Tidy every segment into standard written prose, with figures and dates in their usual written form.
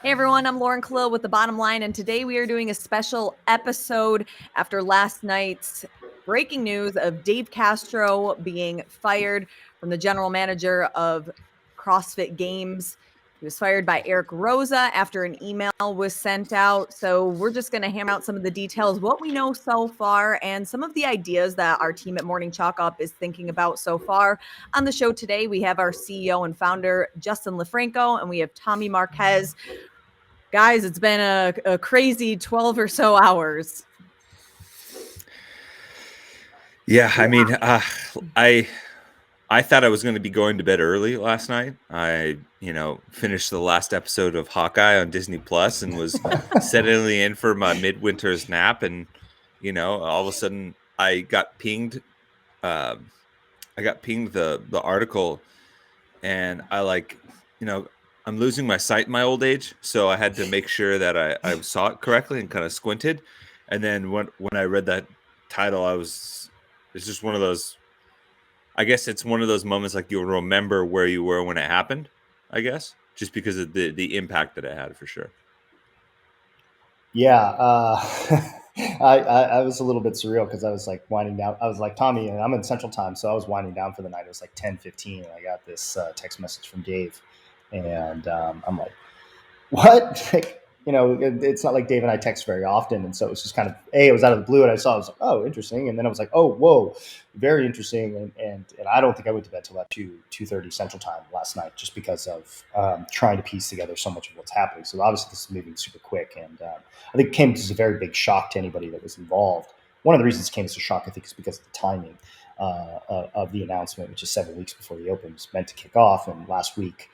Hey everyone, I'm Kalil with The Bottom Line, and today we are doing a special episode after last night's breaking news of Dave Castro being fired from the general manager of CrossFit Games. He was fired by Eric Rosa after an email was sent out. So we're just going to hammer out some of the details, what we know so far, and some of the ideas that our team at Morning Chalk Up is thinking about so far. On the show today, we have our CEO and founder, Justin LoFranco, and we have Tommy Marquez. Guys, it's been a crazy 12 or so hours. Yeah, I mean, I thought I was going to be going to bed early last night. I, finished the last episode of Hawkeye on Disney Plus and was settling in for my midwinter's nap. And, all of a sudden I got pinged. The article, and I'm losing my sight in my old age, so I had to make sure that I saw it correctly and kind of squinted. And then when I read that title, it's just one of those. I guess it's one of those moments like you'll remember where you were when it happened. I guess just because of the impact that it had, for sure. Yeah, I was a little bit surreal because I was like winding down. I was like, Tommy, and I'm in Central Time, so I was winding down for the night. It was like 10:15, and I got this text message from Dave, and I'm like, what? Like, it's not like Dave and I text very often, and so it was just kind of it was out of the blue, and I saw. I was like, oh, interesting, and then I was like, oh, whoa, very interesting, and I don't think I went to bed till about 2:30 Central Time last night, just because of trying to piece together so much of what's happening. So obviously this is moving super quick, and I think it came as a very big shock to anybody that was involved. One of the reasons it came as a shock, I think, is because of the timing of the announcement, which is 7 weeks before the Open was meant to kick off, and last week.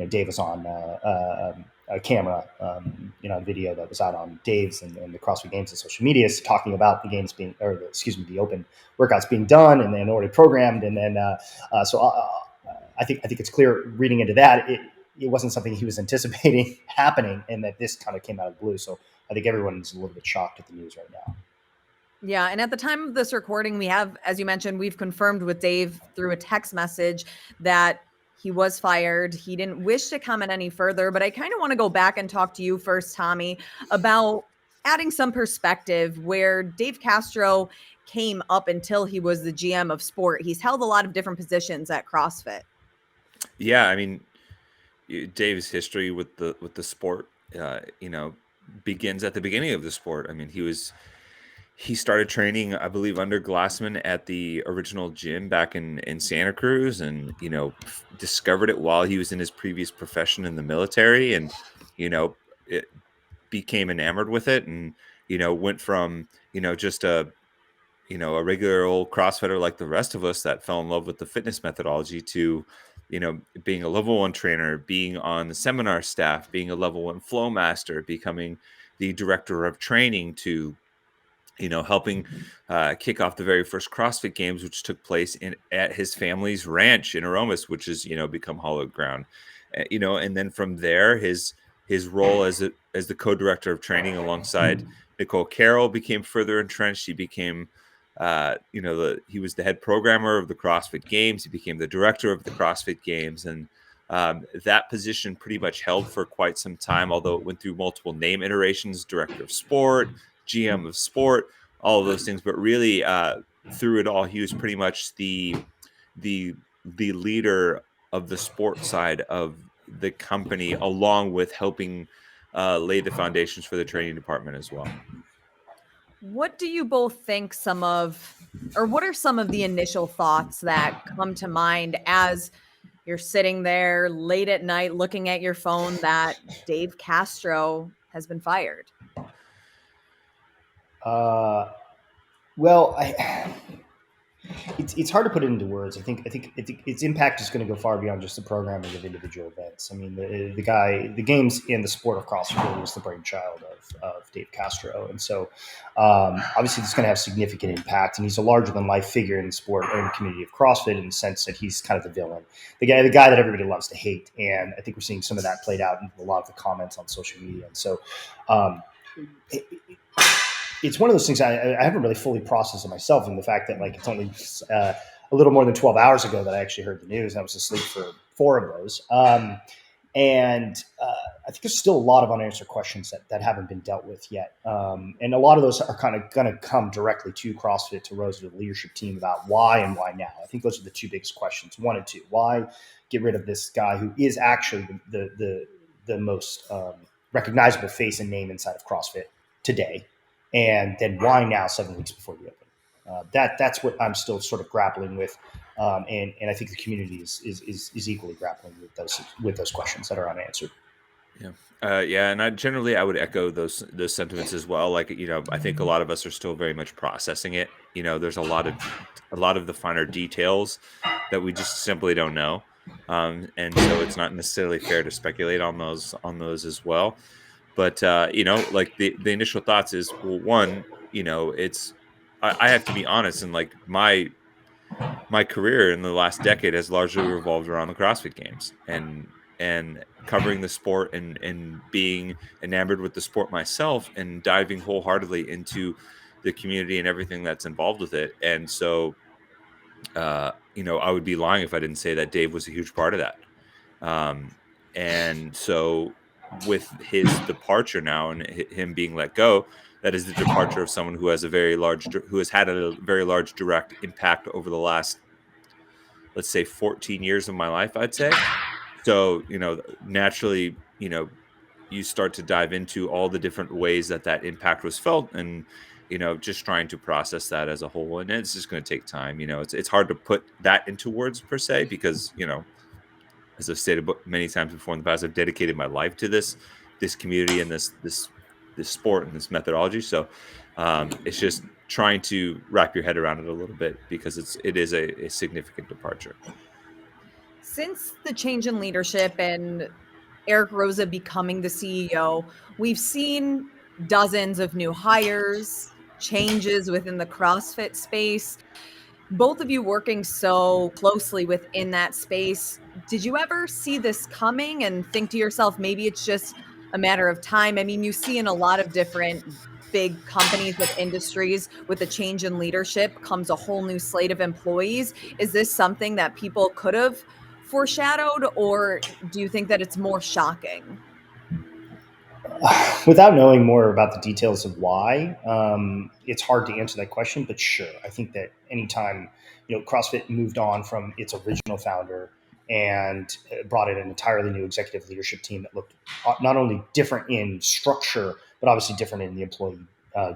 Dave was on a camera, a video that was out on Dave's and the CrossFit Games and social media, talking about the games being, the Open workouts being done and then already programmed, and then I think it's clear reading into that it wasn't something he was anticipating happening, and that this kind of came out of the blue. So I think everyone's a little bit shocked at the news right now. Yeah. And at the time of this recording, we have, as you mentioned, we've confirmed with Dave through a text message that he was fired. He didn't wish to comment any further, but I kind of want to go back and talk to you first, Tommy, about adding some perspective where Dave Castro came up until he was the GM of sport. He's held a lot of different positions at CrossFit. Yeah, I mean, Dave's history with the sport, begins at the beginning of the sport. I mean, he started training, I believe, under Glassman at the original gym back in Santa Cruz, and discovered it while he was in his previous profession in the military, and it became enamored with it, and went from just a regular old CrossFitter like the rest of us that fell in love with the fitness methodology to being a level 1 trainer, being on the seminar staff, being a level 1 flow master, becoming the director of training, to helping kick off the very first CrossFit Games, which took place at his family's ranch in Aromas, which is become hallowed ground. And then from there, his role as the co-director of training alongside Nicole Carroll became further entrenched. He became he was the head programmer of the CrossFit Games. He became the director of the CrossFit Games, and that position pretty much held for quite some time, although it went through multiple name iterations: director of sport, GM of sport, all of those things. But really, through it all, he was pretty much the leader of the sport side of the company, along with helping lay the foundations for the training department as well. What do you both think what are some of the initial thoughts that come to mind as you're sitting there late at night looking at your phone that Dave Castro has been fired? Well, it's hard to put it into words. I think its impact is going to go far beyond just the programming of individual events. I mean, the games in the sport of CrossFit really was the brainchild of Dave Castro, and so obviously it's going to have significant impact. And he's a larger than life figure in the sport and the community of CrossFit, in the sense that he's kind of the villain, the guy that everybody loves to hate. And I think we're seeing some of that played out in a lot of the comments on social media. And so. It's one of those things I haven't really fully processed it myself, and the fact that it's only a little more than 12 hours ago that I actually heard the news, and I was asleep for 4 of those. And I think there's still a lot of unanswered questions that haven't been dealt with yet. And a lot of those are kind of going to come directly to CrossFit, to Rose, to the leadership team about why and why now. I think those are the two biggest questions. 1 and 2, why get rid of this guy who is actually the most recognizable face and name inside of CrossFit today? And then why now, 7 weeks before the Open? That's what I'm still sort of grappling with. And I think the community is equally grappling with those questions that are unanswered. Yeah, and I would echo those sentiments as well. Like, I think a lot of us are still very much processing it. There's a lot of the finer details that we just simply don't know, and so it's not necessarily fair to speculate on those as well. But like the initial thoughts is, well, one, it's I have to be honest, and like my career in the last decade has largely revolved around the CrossFit Games and covering the sport and being enamored with the sport myself and diving wholeheartedly into the community and everything that's involved with it. And so, I would be lying if I didn't say that Dave was a huge part of that. And so with his departure now and him being let go, that is the departure of someone who has who has had a very large direct impact over the last, let's say, 14 years of my life, I'd say. So, naturally, you start to dive into all the different ways that impact was felt, and, just trying to process that as a whole. And it's just going to take time. It's hard to put that into words per se, because, as I've stated many times before in the past, I've dedicated my life to this community and this sport and this methodology. So it's just trying to wrap your head around it a little bit, because it is a significant departure. Since the change in leadership and Eric Rosa becoming the CEO, we've seen dozens of new hires, changes within the CrossFit space. Both of you working so closely within that space, did you ever see this coming and think to yourself, maybe it's just a matter of time? I mean, you see in a lot of different big companies with industries, with a change in leadership comes a whole new slate of employees. Is this something that people could have foreshadowed, or do you think that it's more shocking? Without knowing more about the details of why, it's hard to answer that question. But sure, I think that anytime CrossFit moved on from its original founder and brought in an entirely new executive leadership team that looked not only different in structure, but obviously different in the employee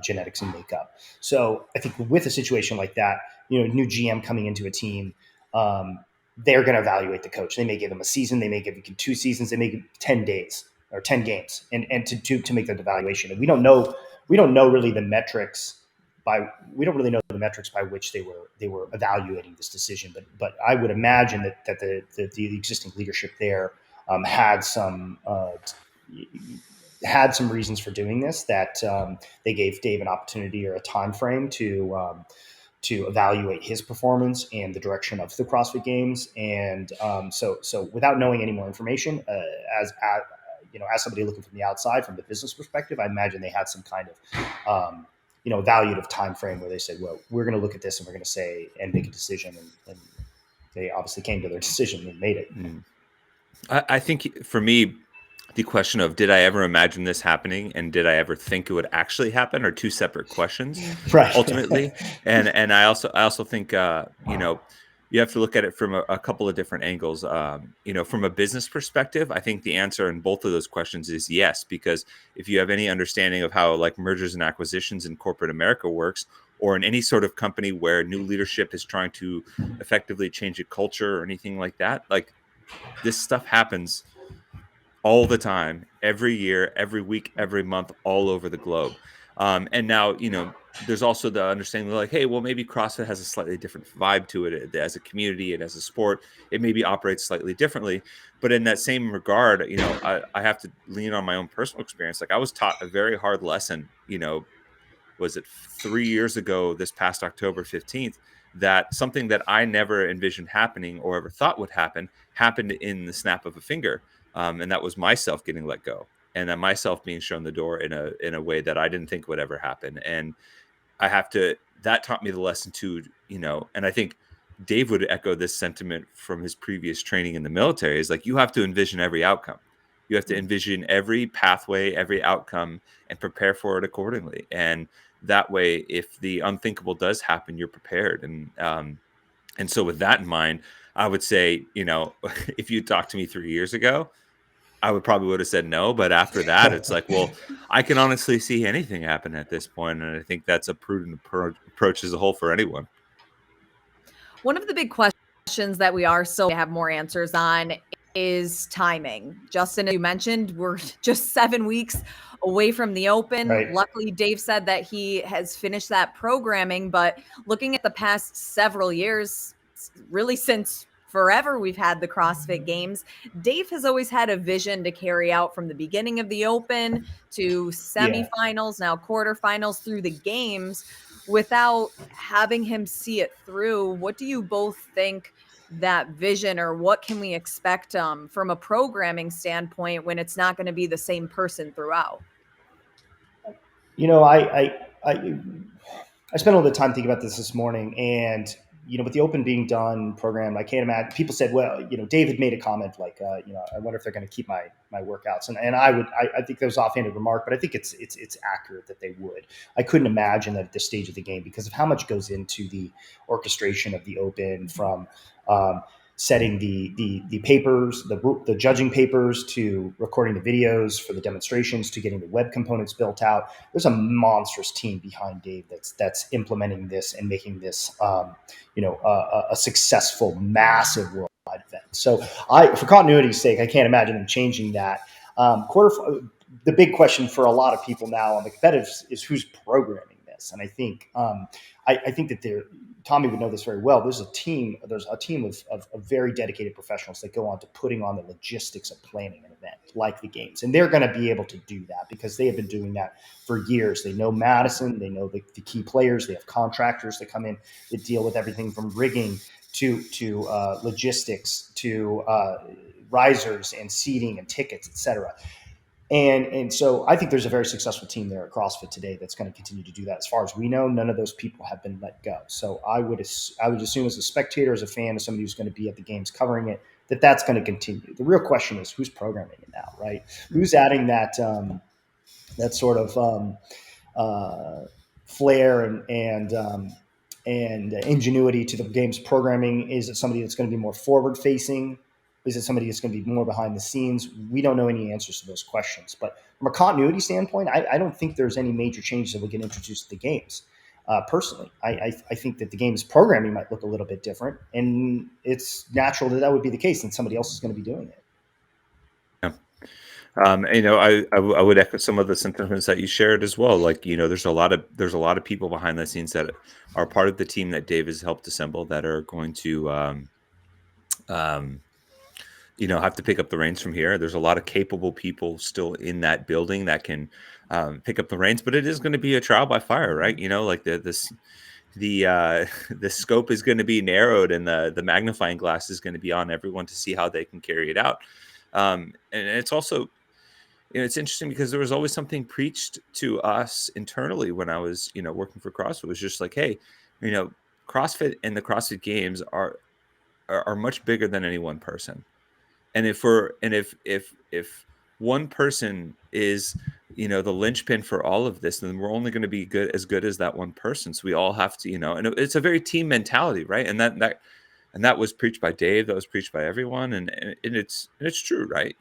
genetics and makeup. So I think with a situation like that, new GM coming into a team, they're going to evaluate the coach. They may give them a season, they may give them 2 seasons, they may give 10 days or 10 games and to make that evaluation. And we don't know really the metrics by which they were evaluating this decision. But I would imagine that the existing leadership there had some reasons for doing this, that they gave Dave an opportunity or a time frame to evaluate his performance and the direction of the CrossFit Games. And so without knowing any more information, as somebody looking from the outside, from the business perspective, I imagine they had some kind of, evaluative time frame where they said, well, we're going to look at this and we're going to say and make a decision. And they obviously came to their decision and made it. Mm. I think for me, the question of did I ever imagine this happening and did I ever think it would actually happen are two separate questions, Right. ultimately. And I also think you have to look at it from a couple of different angles. From a business perspective, I think the answer in both of those questions is yes, because if you have any understanding of how like mergers and acquisitions in corporate America works, or in any sort of company where new leadership is trying to effectively change a culture or anything like that, like this stuff happens all the time, every year, every week, every month, all over the globe. And now, there's also the understanding like, hey, well, maybe CrossFit has a slightly different vibe to it as a community and as a sport. It maybe operates slightly differently. But in that same regard, I have to lean on my own personal experience. Like I was taught a very hard lesson, was it 3 years ago, this past October 15th, that something that I never envisioned happening or ever thought would happen happened in the snap of a finger. And that was myself getting let go, and then myself being shown the door in a way that I didn't think would ever happen. And that taught me the lesson too, and I think Dave would echo this sentiment from his previous training in the military, is like, you have to envision every outcome. You have to envision every pathway, every outcome, and prepare for it accordingly. And that way, if the unthinkable does happen, you're prepared. And so with that in mind, I would say, if you talked to me 3 years ago, I would have said no. But after that, it's like, well, I can honestly see anything happen at this point, and I think that's a prudent approach as a whole for anyone. One of the big questions that we are still have more answers on is timing. Justin, as you mentioned, we're just 7 weeks away from the Open. Right. Luckily, Dave said that he has finished that programming, but looking at the past several years, really since forever we've had the CrossFit Games, Dave has always had a vision to carry out from the beginning of the Open to semifinals, now quarterfinals through the games without having him see it through. What do you both think that vision, or what can we expect from a programming standpoint when it's not going to be the same person throughout? I spent a little bit of time thinking about this morning, and with the Open being done, programmed, I can't imagine. People said, well, David made a comment like, I wonder if they're going to keep my workouts, and I think that was offhanded remark, but I think it's accurate that they would. I couldn't imagine that at this stage of the game because of how much goes into the orchestration of the Open, from setting the papers, the judging papers, to recording the videos for the demonstrations, to getting the web components built out. There's a monstrous team behind Dave that's implementing this and making this, a successful, massive worldwide event. So, for continuity's sake, I can't imagine them changing that. The big question for a lot of people now on the competitive is who's programming this, and I think I think that Tommy would know this very well. There's a team of very dedicated professionals that go on to putting on the logistics of planning an event like the games. And they're going to be able to do that because they have been doing that for years. They know Madison, they know the key players, they have contractors that come in that deal with everything from rigging to logistics to risers and seating and tickets, etc. And so I think there's a very successful team there at CrossFit today that's going to continue to do that. As far as we know, none of those people have been let go. So I would assume, as a spectator, as a fan, as somebody who's going to be at the games covering it, that's going to continue. The real question is who's programming it now, right? Who's adding that sort of flair and ingenuity to the game's programming? Is it somebody that's going to be more forward facing? Is it somebody that's going to be more behind the scenes? We don't know any answers to those questions. But from a continuity standpoint, I don't think there's any major changes that will get introduced to the games. Personally, I think that the game's programming might look a little bit different, and it's natural that would be the case, and somebody else is going to be doing it. I would echo some of the sentiments that you shared as well. Like, there's a lot of people behind the scenes that are part of the team that Dave has helped assemble that are going to, have to pick up the reins from here. There's a lot of capable people still in that building that can pick up the reins, but it is going to be a trial by fire, right? Like the scope is going to be narrowed, and the magnifying glass is going to be on everyone to see how they can carry it out. And it's also, it's interesting because there was always something preached to us internally when I was, working for CrossFit. It was just like, hey, CrossFit and the CrossFit Games are much bigger than any one person. And if one person is, the linchpin for all of this, then we're only going to be good as that one person. So we all have to, and it's a very team mentality, right? And that was preached by Dave. That was preached by everyone, and it's true, right?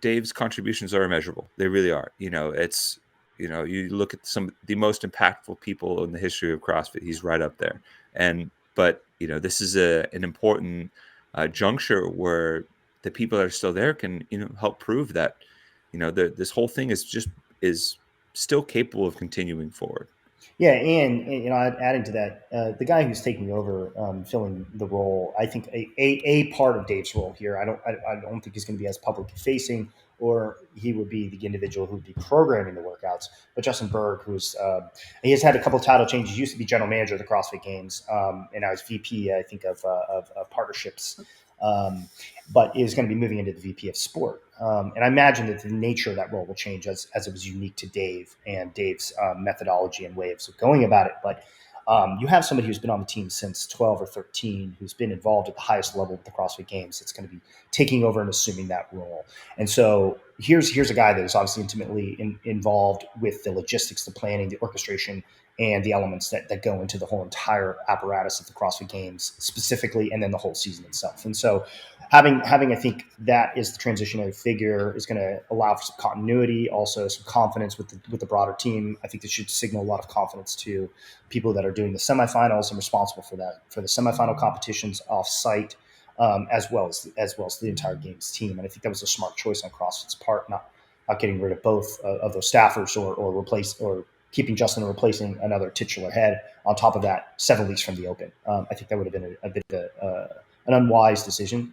Dave's contributions are immeasurable. They really are. It's you look at some of the most impactful people in the history of CrossFit. He's right up there. But this is an important juncture where the people that are still there can help prove that this whole thing is still capable of continuing forward. Yeah, and adding to that, the guy who's taking over, filling the role, I think a part of Dave's role here. I don't think he's going to be as public facing, or he would be the individual who would be programming the workouts. But Justin Berg, he has had a couple of title changes. He used to be general manager of the CrossFit Games, and now he's VP, I think, of partnerships. But is going to be moving into the VP of sport. And I imagine that the nature of that role will change as it was unique to Dave and Dave's methodology and ways of going about it. But You have somebody who's been on the team since 12 or 13, who's been involved at the highest level of the CrossFit Games. It's going to be taking over and assuming that role. And so here's a guy that is obviously intimately involved with the logistics, the planning, the orchestration, and the elements that go into the whole entire apparatus of the CrossFit Games specifically, and then the whole season itself. And so having I think that is the transitionary figure is going to allow for some continuity, also some confidence with the broader team. I think this should signal a lot of confidence to people that are doing the semifinals and responsible for the semifinal competitions off site, as well as the entire games team. And I think that was a smart choice on CrossFit's part, not getting rid of both of those staffers or replace or keeping Justin and replacing another titular head on top of that 7 weeks from the Open. I think that would have been a bit of an unwise decision,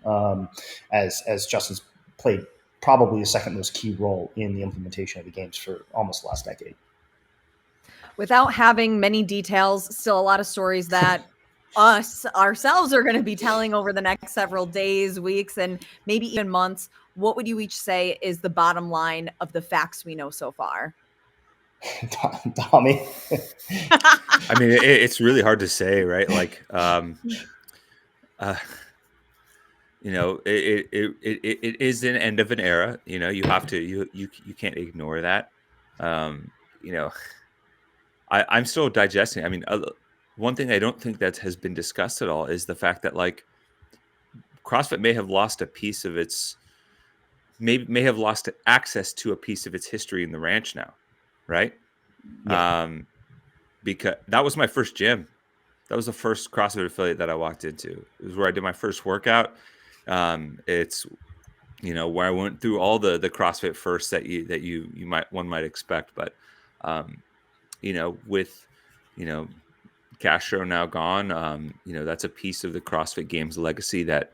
as Justin's played probably the second most key role in the implementation of the games for almost the last decade. Without having many details, still a lot of stories that us ourselves are going to be telling over the next several days, weeks, and maybe even months. What would you each say is the bottom line of the facts we know so far? Tommy. I mean, it's really hard to say, right? Like, you know, it is an end of an era. You know, you have to you can't ignore that. You know, I'm still digesting. I mean, one thing I don't think that has been discussed at all is the fact that like CrossFit may have lost a piece of its may have lost access to a piece of its history in the ranch now, right? Yeah. Because that was my first gym. That was the first CrossFit affiliate that I walked into. It was where I did my first workout. It's, you know, where I went through all the CrossFit first that one might expect. But, you know, with, you know, Castro now gone, you know, that's a piece of the CrossFit Games legacy that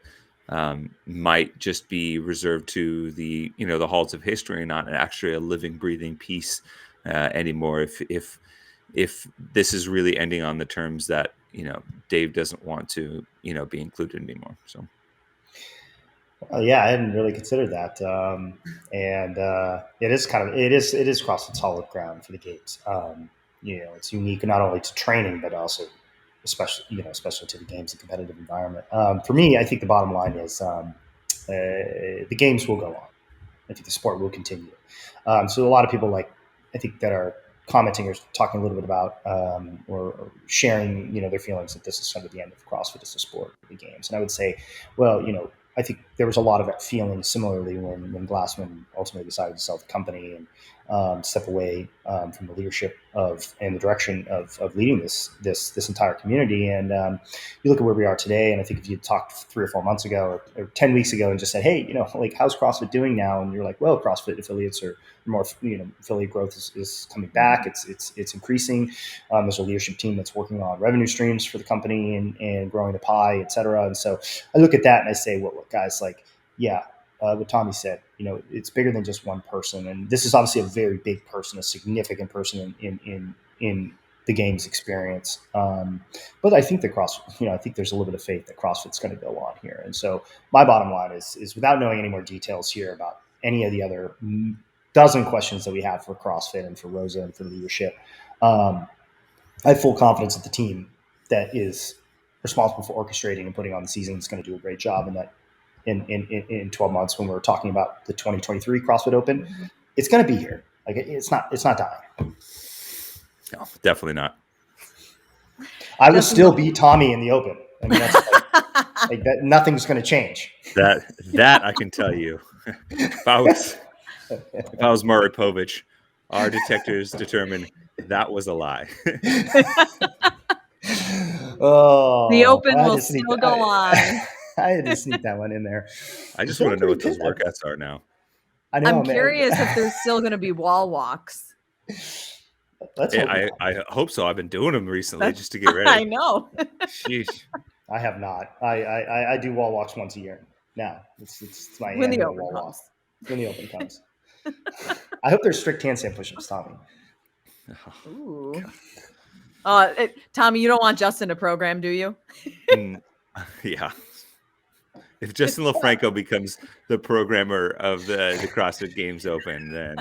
might just be reserved to the, you know, the halls of history and not actually a living, breathing piece anymore. If this is really ending on the terms that, you know, Dave doesn't want to, you know, be included anymore. So. Yeah, I hadn't really considered that, and it is CrossFit's solid ground for the games. You know, it's unique not only to training but also, especially to the games and competitive environment. For me, I think the bottom line is the games will go on. I think the sport will continue. So a lot of people I think that are commenting or talking a little bit about or sharing, you know, their feelings that this is sort of the end of CrossFit as a sport, the games. And I would say, well, you know, I think there was a lot of that feeling similarly when Glassman ultimately decided to sell the company and step away from the leadership and the direction of leading this entire community. And you look at where we are today, and I think if you talked 3 or 4 months ago or 10 weeks ago and just said, hey, you know, like, how's CrossFit doing now? And you're like, well, CrossFit affiliates are more, you know, affiliate growth is coming back. It's increasing. There's a leadership team that's working on revenue streams for the company and growing the pie, et cetera. And so I look at that and I say, well, look, guys, like, yeah, what Tommy said, you know, it's bigger than just one person. And this is obviously a very big person, a significant person in the games experience. But I think I think there's a little bit of faith that CrossFit's going to go on here. And so my bottom line is without knowing any more details here about any of the other dozen questions that we have for CrossFit and for Rosa and for leadership, I have full confidence that the team that is responsible for orchestrating and putting on the season is going to do a great job, and that in 12 months when we're talking about the 2023 CrossFit Open, it's going to be here. Like, it's not dying. No, definitely not. I will still beat Tommy in the Open. I mean, that's like that. Nothing's going to change. That I can tell you. If I was Murray Povich, our detectors determined that was a lie. Oh, the Open will still go on. I had to sneak that one in there. I just want to know what those workouts are now. I know, I'm curious if there's still going to be wall walks. I hope so. I've been doing them recently just to get ready. I know. Sheesh. I have not. I do wall walks once a year now. It's my when annual the Open wall comes. walk. When the Open comes. I hope there's strict handstand push-ups, Tommy. Ooh. Tommy, you don't want Justin to program, do you? Yeah. If Justin LoFranco becomes the programmer of the CrossFit Games Open, then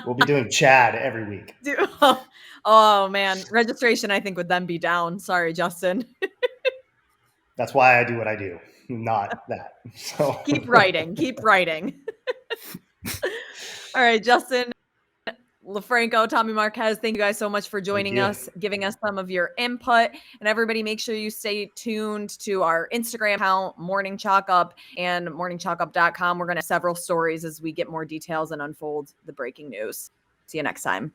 We'll be doing Chad every week. Oh man, registration I think would then be down. Sorry, Justin. That's why I do what I do, not that. So Keep writing. All right, Justin, LoFranco, Tommy Marquez, thank you guys so much for joining us, giving us some of your input. And everybody, make sure you stay tuned to our Instagram account, Morning Chalk Up, and morningchalkup.com. We're going to have several stories as we get more details and unfold the breaking news. See you next time.